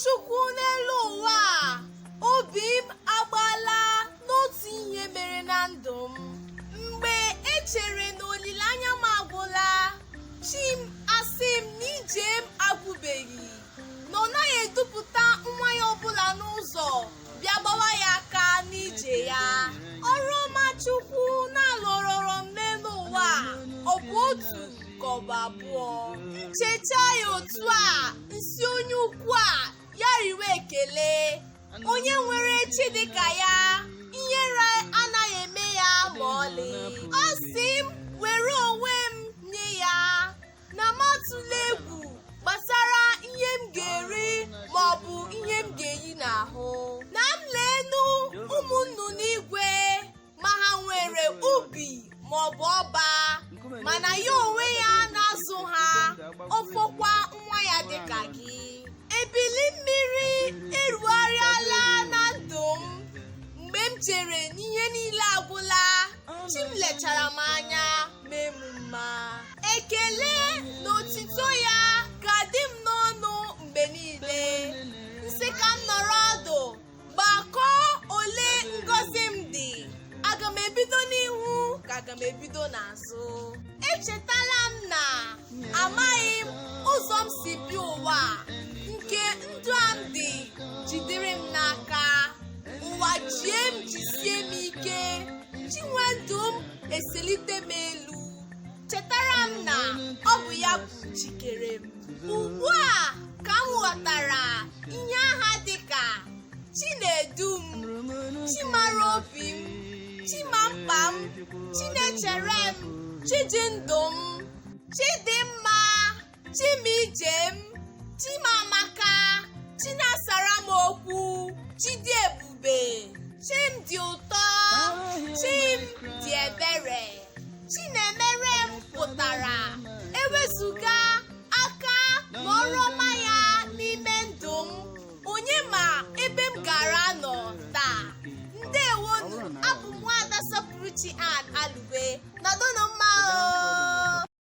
Chukwu n'elu ụwa a, obi m agbaala n'otu ihe mere na ndụ m. Mgbe echere na olileanya m agwụla, chi m asị m na ije m agwụbeghị, na ọ naghị edupụta nwa ya ọbụla n'ụzọ bịa gbawa ya aka n'ije ya. Ọrụ ọma Chukwu na-alụrọrọ m n'elu ụwa ọ bụ otu ka ọ bụ abụọ. Cheta ya otu a, nsị onye ukwu a ya riwe ekele. Onye nwere chi dịka ya, ihere anaghị eme ya ma ọlị. Ọ sị m were onwe m nye ya, na m atụla egwu gbasara ihe m ga-eri ma ọ bụ ihe m ga-eyi n'ahụ. Na m leenu ụmụ nnụnụ igwe, ma ha nwere ubi ma ọ bụ ọba, mana ya onwe ya na-azụ ha, ọfọkwa nwa ya dịka gị. Ebili mmiri erugharịala na ndụ m. Mgbe m chere n'ihe niile agwụla, chi m lechara m anya mee m mma. Ekele na otito ya ga-adị m n'ọnụ mgbe niile. Nsị ka m nọrọ ọdụ gbakọọ ole ngọzi m dị. Aga m ebido n'ihu ka aga m ebido n'azụ. Echetala m na amaghị m ụzọ m si bịa ụwa, nke ndụ a m dị jidere m n'aka. Ụwa jie m jisie m ike, chinwe ndụ m eselite m elu. Chetara m na ọ bụ ya bụ jikere m. Ugbu a ka m ghọtara ihe aha dịka Chinedu m, Chimara obi m, Chimamkpa m, Chinechere m, Chijindụ m, Chidimma, Chimije m, Chimamaka, Chinasara m okwu, Chidiebube, Chimdị ụtọ, Chimdị ebere. Chinemere m pụtara ewezụga aka n'ọrụ ọma ya n'ime ndụ m. Onye ma ebe m gara nọ taa. Ndewonu, abụ m Nwaada Sọpụrụchi Ann Alugbe. Nọdụnụ mma.